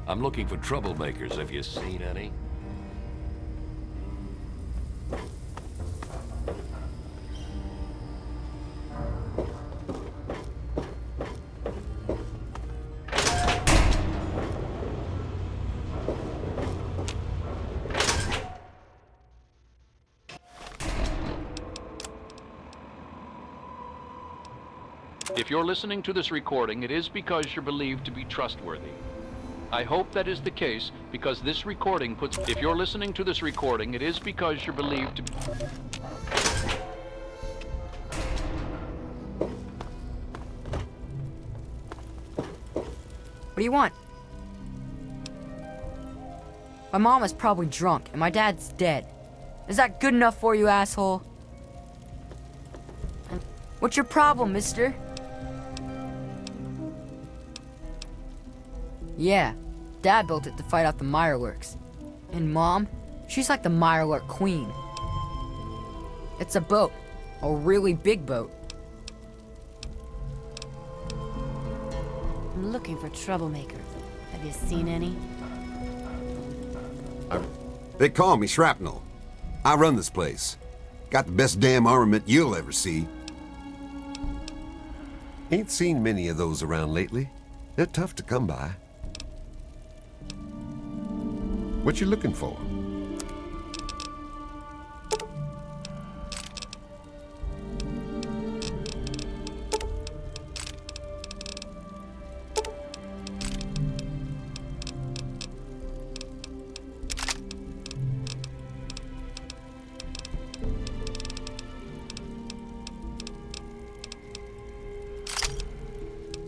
I'm looking for troublemakers. Have you seen any? If you're listening to this recording, it is because you're believed to be trustworthy. I hope that is the case because this recording puts... If you're listening to this recording, it is because you're believed to be... What do you want? My mom is probably drunk, and my dad's dead. Is that good enough for you, asshole? What's your problem, mister? Yeah, Dad built it to fight off the Mirelurks. And Mom, she's like the Mirelurk queen. It's a boat. A really big boat. I'm looking for troublemakers. Have you seen any? They call me Shrapnel. I run this place. Got the best damn armament you'll ever see. Ain't seen many of those around lately. They're tough to come by. What you looking for?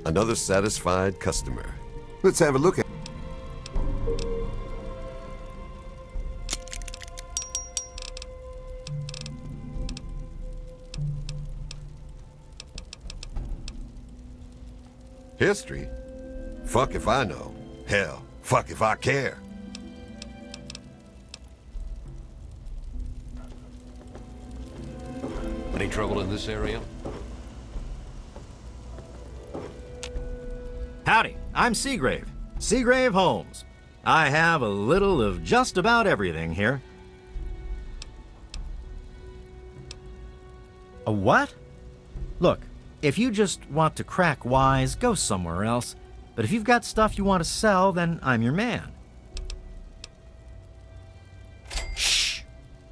Another satisfied customer. Let's have a look at it. History? Fuck if I know. Hell, fuck if I care. Any trouble in this area? Howdy, I'm Seagrave. Seagrave Holmes. I have a little of just about everything here. A what? Look, if you just want to crack wise, go somewhere else. But if you've got stuff you want to sell, then I'm your man. Shh!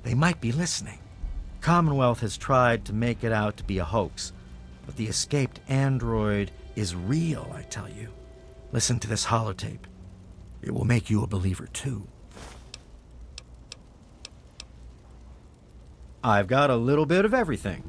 They might be listening. Commonwealth has tried to make it out to be a hoax, but the escaped android is real, I tell you. Listen to this holotape. It will make you a believer, too. I've got a little bit of everything.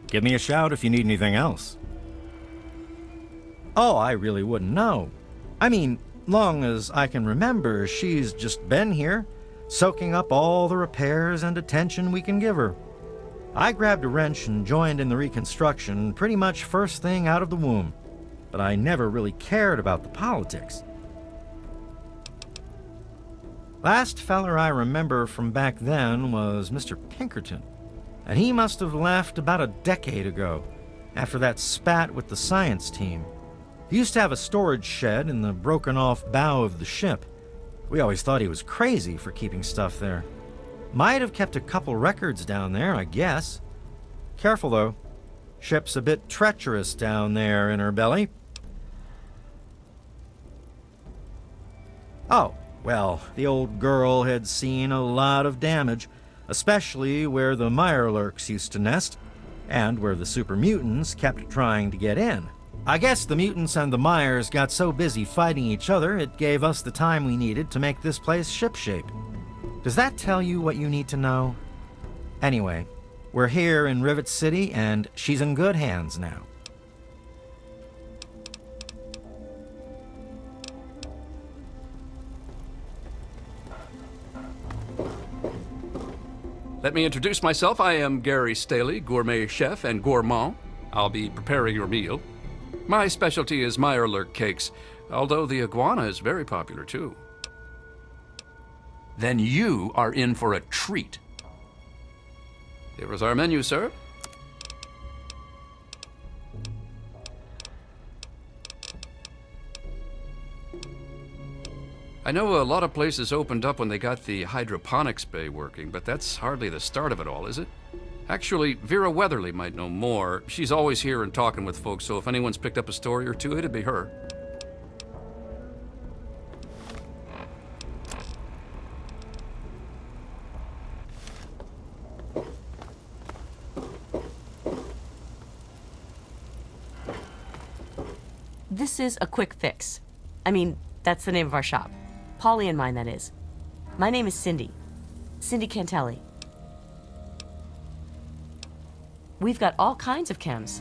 Give me a shout if you need anything else. Oh, I really wouldn't know. I mean, long as I can remember, she's just been here, soaking up all the repairs and attention we can give her. I grabbed a wrench and joined in the reconstruction pretty much first thing out of the womb, but I never really cared about the politics. Last feller I remember from back then was Mr. Pinkerton, and he must have left about a decade ago, after that spat with the science team. He used to have a storage shed in the broken-off bow of the ship. We always thought he was crazy for keeping stuff there. Might have kept a couple records down there, I guess. Careful, though. Ship's a bit treacherous down there in her belly. Oh, well, the old girl had seen a lot of damage, especially where the Mirelurks used to nest, and where the super mutants kept trying to get in. I guess the mutants and the Myers got so busy fighting each other, it gave us the time we needed to make this place shipshape. Does that tell you what you need to know? Anyway, we're here in Rivet City, and she's in good hands now. Let me introduce myself. I am Gary Staley, gourmet chef and gourmand. I'll be preparing your meal. My specialty is Mirelurk cakes. Although the iguana is very popular too. Then you are in for a treat. Here is our menu, sir. I know a lot of places opened up when they got the hydroponics bay working, but that's hardly the start of it all, is it? Actually, Vera Weatherly might know more. She's always here and talking with folks, so if anyone's picked up a story or two, it'd be her. This is a quick fix. I mean, that's the name of our shop. Polly and mine, that is. My name is Cindy. Cindy Cantelli. We've got all kinds of chems.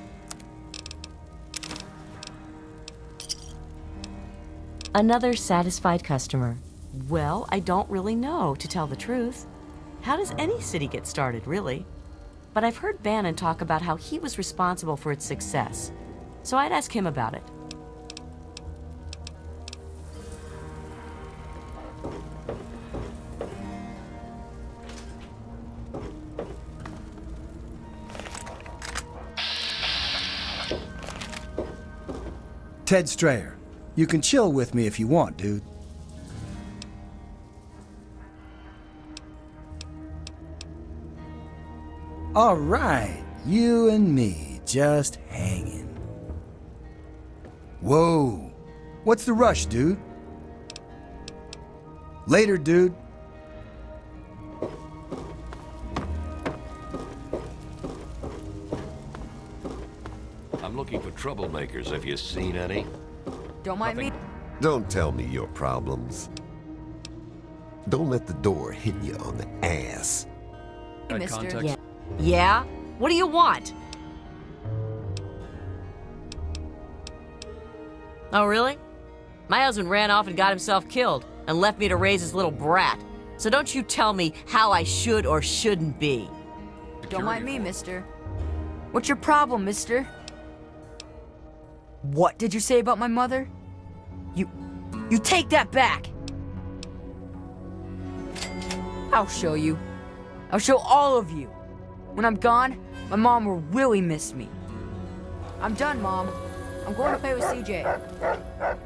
Another satisfied customer. Well, I don't really know, to tell the truth. How does any city get started, really? But I've heard Bannon talk about how he was responsible for its success. So I'd ask him about it. Ted Strayer. You can chill with me if you want, dude. All right, you and me just hanging. Whoa, what's the rush, dude? Later, dude. I'm looking for troublemakers. Have you seen any? Don't mind me. Don't tell me your problems. Don't let the door hit you on the ass. Hey, mister. Context. Yeah. Yeah? What do you want? Oh, really? My husband ran off and got himself killed and left me to raise his little brat. So don't you tell me how I should or shouldn't be. Don't mind me, mister. What's your problem, mister? What did you say about my mother? You take that back! I'll show you. I'll show all of you. When I'm gone, my mom will really miss me. I'm done, Mom. I'm going to play with CJ.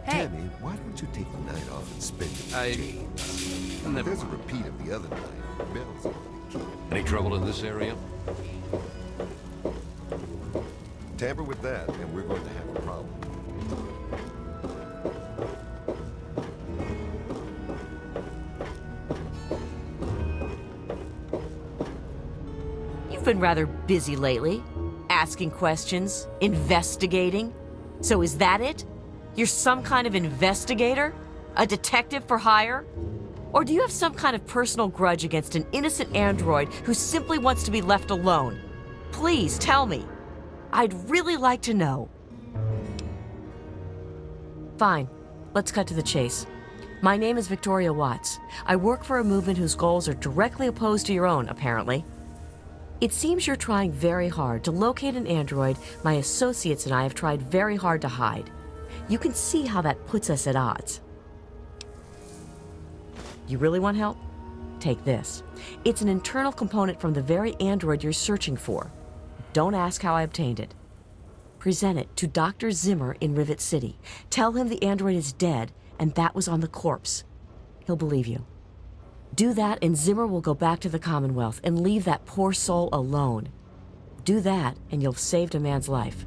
Hey, Tammy, why don't you take the night off and spend it with I- James? Never There's a mind. repeat of the other night. Bell's on the key. Any trouble in this area? Tamper with that, and we're going to have a problem. You've been rather busy lately. Asking questions, investigating. So is that it? You're some kind of investigator? A detective for hire? Or do you have some kind of personal grudge against an innocent android who simply wants to be left alone? Please tell me. I'd really like to know. Fine. Let's cut to the chase. My name is Victoria Watts. I work for a movement whose goals are directly opposed to your own, apparently. It seems you're trying very hard to locate an android my associates and I have tried very hard to hide. You can see how that puts us at odds. You really want help? Take this. It's an internal component from the very android you're searching for. Don't ask how I obtained it. Present it to Dr. Zimmer in Rivet City. Tell him the android is dead and that was on the corpse. He'll believe you. Do that and Zimmer will go back to the Commonwealth and leave that poor soul alone. Do that and you'll have saved a man's life.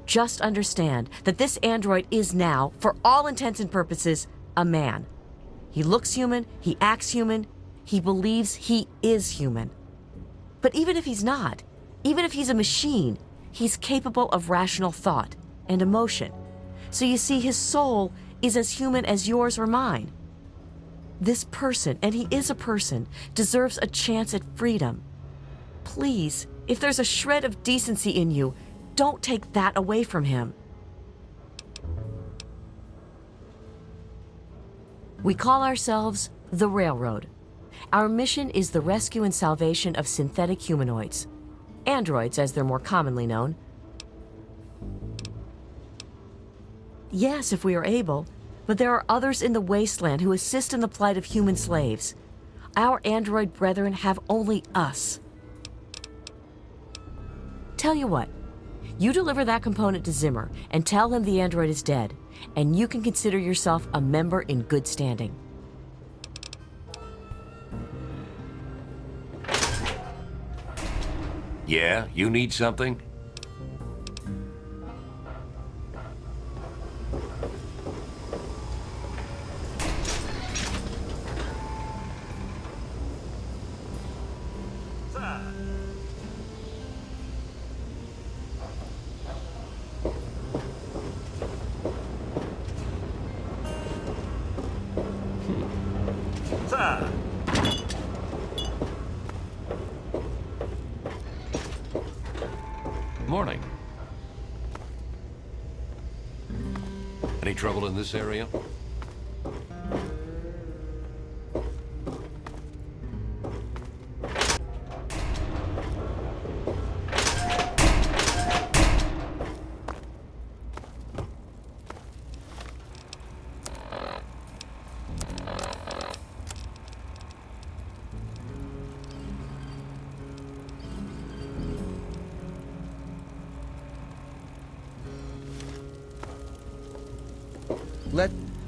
Just understand that this android is now, for all intents and purposes, a man. He looks human, he acts human, he believes he is human. But even if he's not, even if he's a machine, he's capable of rational thought and emotion. So you see, his soul is as human as yours or mine. This person, and he is a person, deserves a chance at freedom. Please, if there's a shred of decency in you, don't take that away from him. We call ourselves the Railroad. Our mission is the rescue and salvation of synthetic humanoids. Androids, as they're more commonly known. Yes, if we are able. But there are others in the wasteland who assist in the plight of human slaves. Our android brethren have only us. Tell you what, you deliver that component to Zimmer and tell him the android is dead, and you can consider yourself a member in good standing. Yeah, you need something? Morning. Any trouble in this area?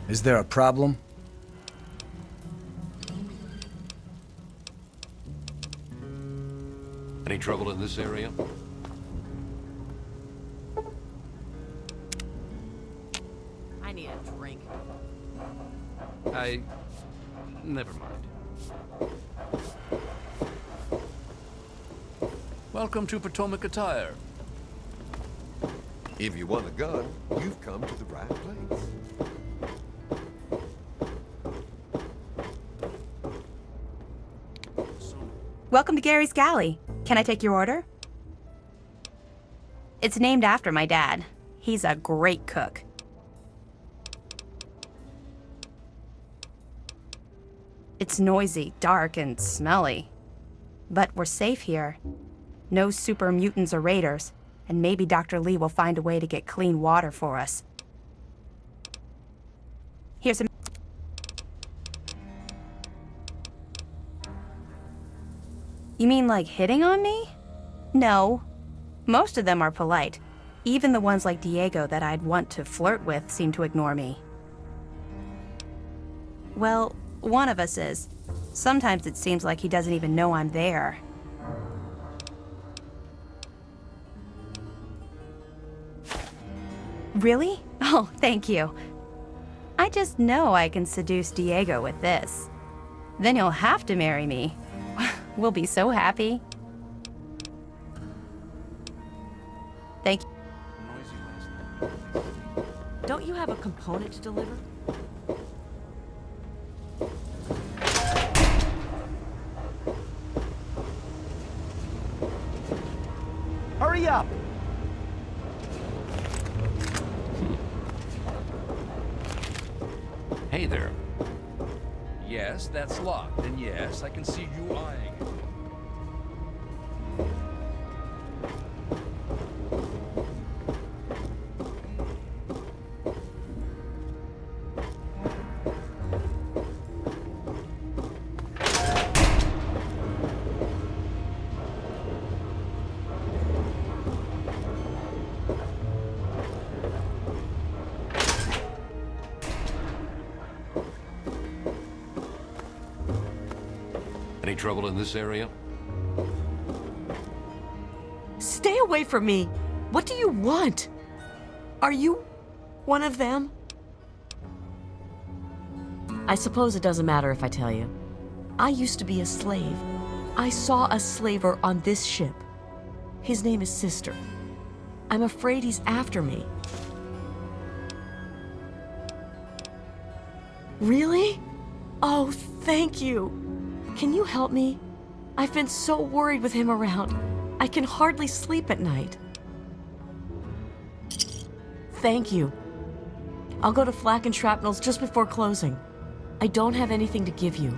Is there a problem? Any trouble in this area? I need a drink. Never mind. Welcome to Potomac Attire. If you want a gun, you've come to the right place. Welcome to Gary's Galley. Can I take your order? It's named after my dad. He's a great cook. It's noisy, dark, and smelly. But we're safe here. No super mutants or raiders, and maybe Dr. Lee will find a way to get clean water for us. Here's some... You mean like hitting on me? No. Most of them are polite. Even the ones like Diego that I'd want to flirt with seem to ignore me. Well, one of us is. Sometimes it seems like he doesn't even know I'm there. Really? Oh, thank you. I just know I can seduce Diego with this. Then he'll have to marry me. We'll be so happy. Thank you. Don't you have a component to deliver? Hurry up! Hey there. Yes, that's locked, and yes, I can see you eyeing it. Any trouble in this area? Stay away from me! What do you want? Are you one of them? I suppose it doesn't matter if I tell you. I used to be a slave. I saw a slaver on this ship. His name is Sister. I'm afraid he's after me. Really? Oh, thank you. Can you help me? I've been so worried with him around. I can hardly sleep at night. Thank you. I'll go to Flak and Shrapnel's just before closing. I don't have anything to give you,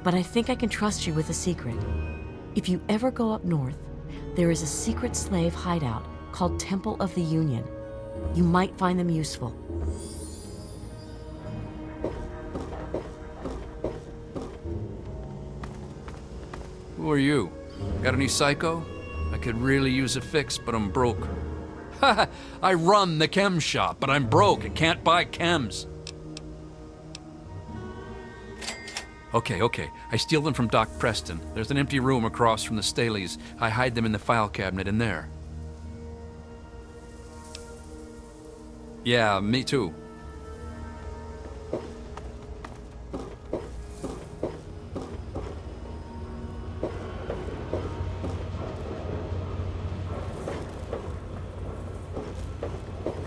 but I think I can trust you with a secret. If you ever go up north, there is a secret slave hideout called Temple of the Union. You might find them useful. Who are you? Got any psycho? I could really use a fix, but I'm broke. Haha, I run the chem shop, but I'm broke. I can't buy chems. Okay. I steal them from Doc Preston. There's an empty room across from the Staleys. I hide them in the file cabinet in there. Yeah, me too.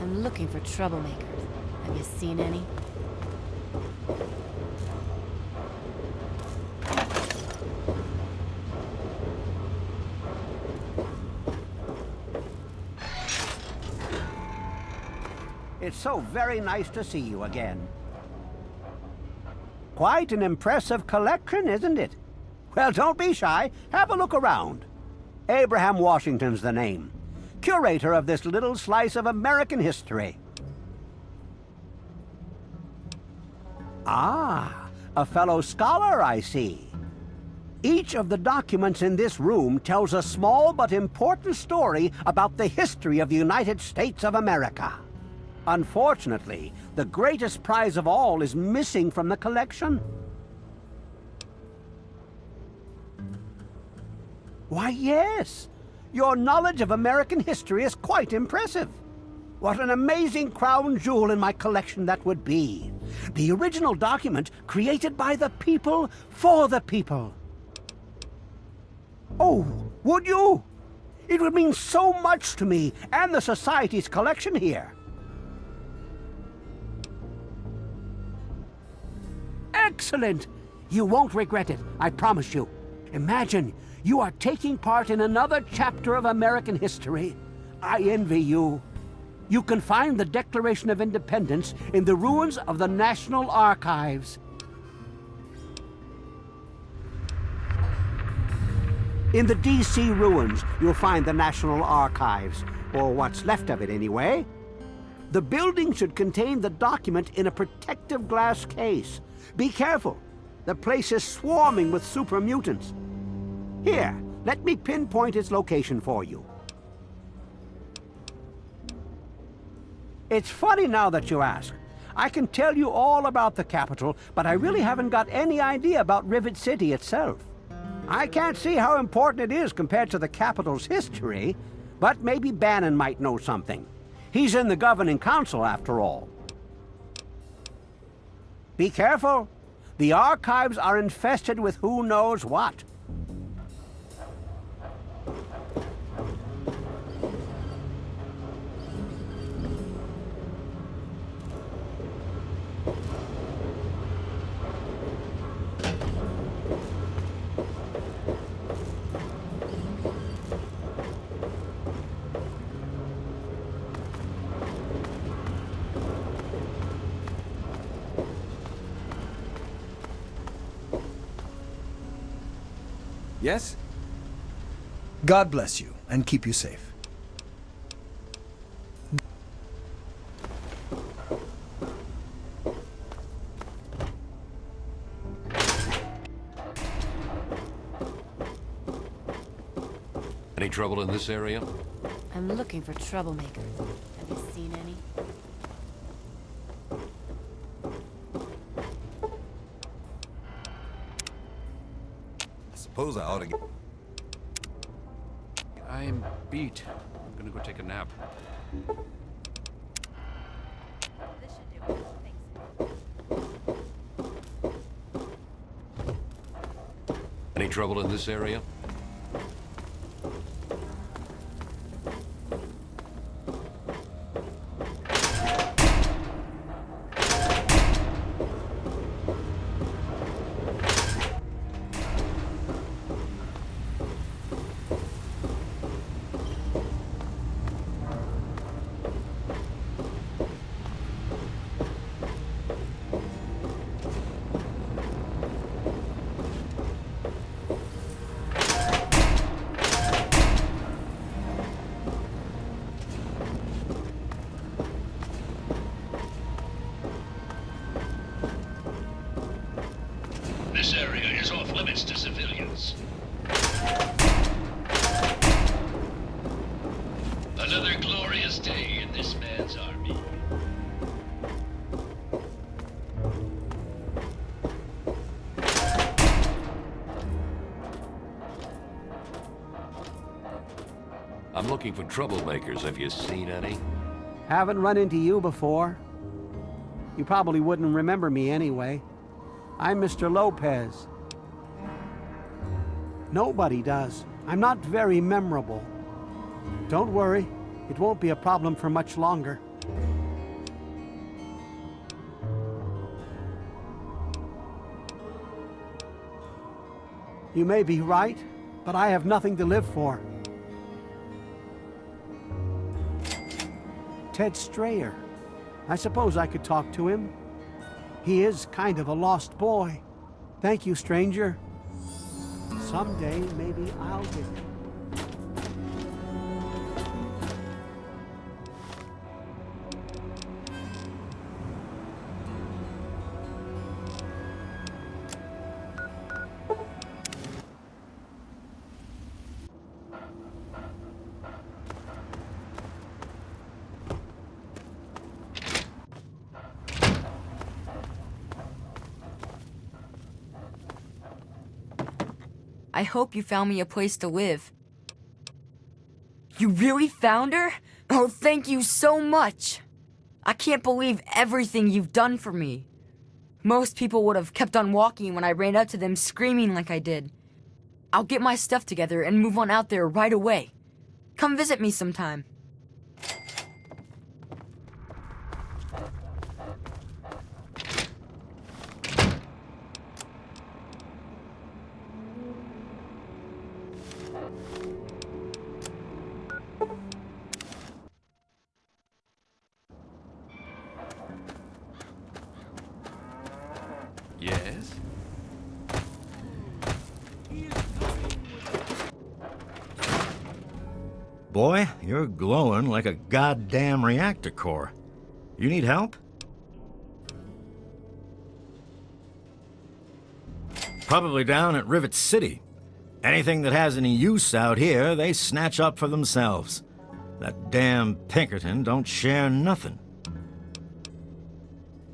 I'm looking for troublemakers. Have you seen any? It's so very nice to see you again. Quite an impressive collection, isn't it? Well, don't be shy. Have a look around. Abraham Washington's the name. Curator of this little slice of American history. Ah, a fellow scholar, I see. Each of the documents in this room tells a small but important story about the history of the United States of America. Unfortunately, the greatest prize of all is missing from the collection. Why, yes. Your knowledge of American history is quite impressive. What an amazing crown jewel in my collection that would be. The original document created by the people for the people. Oh, would you? It would mean so much to me and the Society's collection here. Excellent! You won't regret it, I promise you. Imagine, you are taking part in another chapter of American history. I envy you. You can find the Declaration of Independence in the ruins of the National Archives. In the D.C. ruins, you'll find the National Archives, or what's left of it anyway. The building should contain the document in a protective glass case. Be careful. The place is swarming with super mutants. Here, let me pinpoint its location for you. It's funny now that you ask. I can tell you all about the capital, but I really haven't got any idea about Rivet City itself. I can't see how important it is compared to the capital's history, but maybe Bannon might know something. He's in the governing council, after all. Be careful. The archives are infested with who knows what. Yes? God bless you and keep you safe. Any trouble in this area? I'm looking for troublemakers. Have you seen any? Suppose I ought to get... I'm beat. I'm gonna go take a nap. Any trouble in this area? I'm looking for troublemakers. Have you seen any? Haven't run into you before. You probably wouldn't remember me anyway. I'm Mr. Lopez. Nobody does. I'm not very memorable. Don't worry, it won't be a problem for much longer. You may be right, but I have nothing to live for. Ted Strayer. I suppose I could talk to him. He is kind of a lost boy. Thank you, stranger. Someday, maybe I'll get him. I hope you found me a place to live. You really found her? Oh, thank you so much. I can't believe everything you've done for me. Most people would have kept on walking when I ran up to them screaming like I did. I'll get my stuff together and move on out there right away. Come visit me sometime. Yes? Boy, you're glowing like a goddamn reactor core. You need help? Probably down at Rivet City. Anything that has any use out here, they snatch up for themselves. That damn Pinkerton don't share nothing.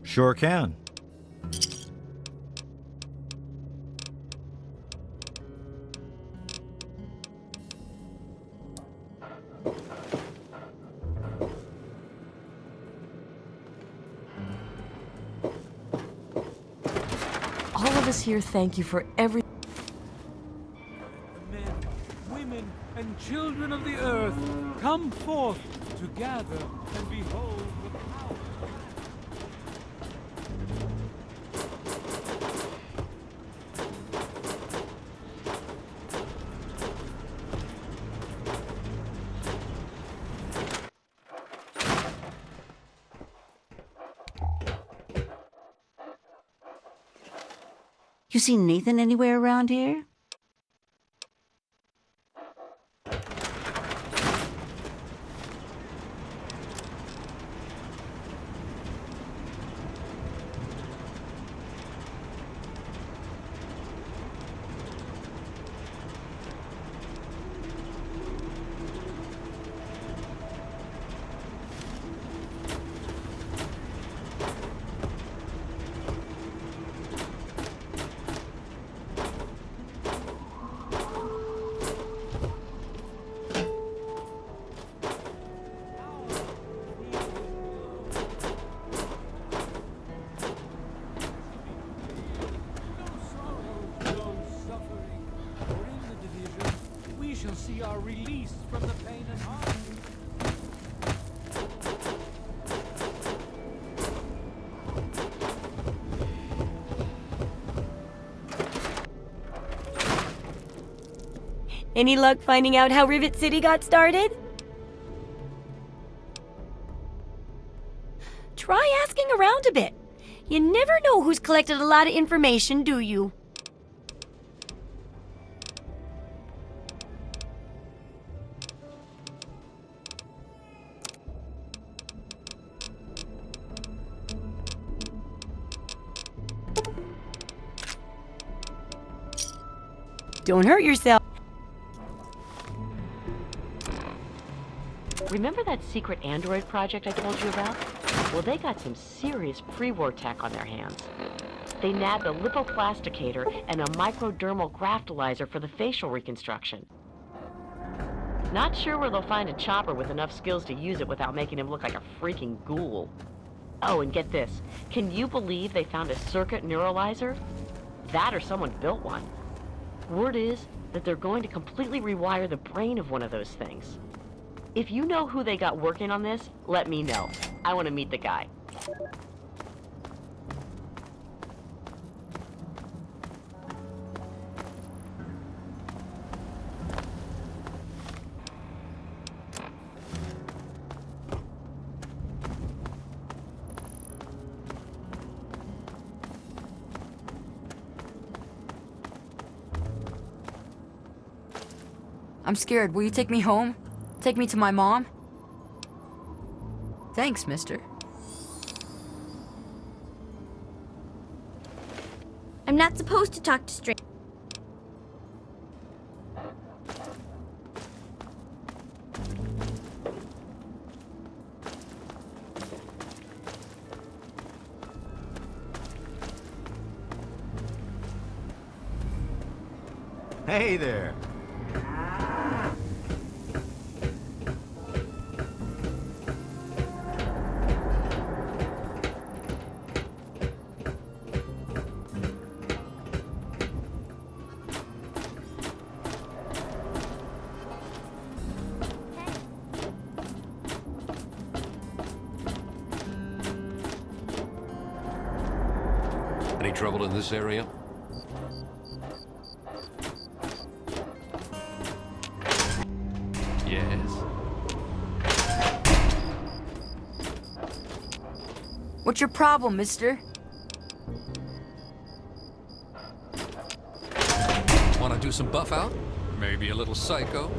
Sure can. All of us here thank you for every... Men, women, and children of the earth, come forth to gather and behold the power. You seen Nathan anywhere around here? See our release from the pain and harm. Any luck finding out how Rivet City got started? Try asking around a bit. You never know who's collected a lot of information, do you? Don't hurt yourself. Remember that secret android project I told you about? Well, they got some serious pre-war tech on their hands. They nabbed a lipoplasticator and a microdermal graftalizer for the facial reconstruction. Not sure where they'll find a chopper with enough skills to use it without making him look like a freaking ghoul. Oh, and get this. Can you believe they found a circuit neuralizer? That or someone built one. Word is that they're going to completely rewire the brain of one of those things. If you know who they got working on this, let me know. I want to meet the guy. I'm scared. Will you take me home? Take me to my mom? Thanks, mister. I'm not supposed to talk to strangers. Hey there. Any trouble in this area? Yes. What's your problem, mister? Want to do some buff out? Maybe a little psycho?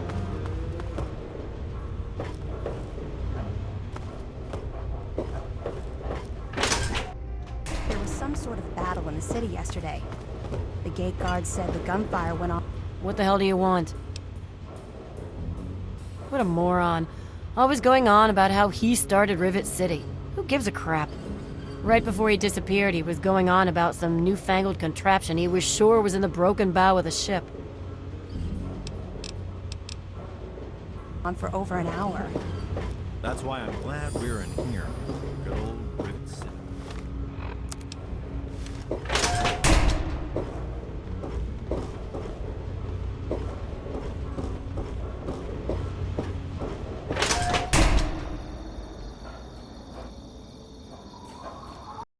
There was some sort of battle in the city yesterday. The gate guard said the gunfire went on. What the hell do you want? What a moron. Always going on about how he started Rivet City. Who gives a crap? Right before he disappeared, he was going on about some newfangled contraption he was sure was in the broken bow of the ship. On for over an hour. That's why I'm glad we're in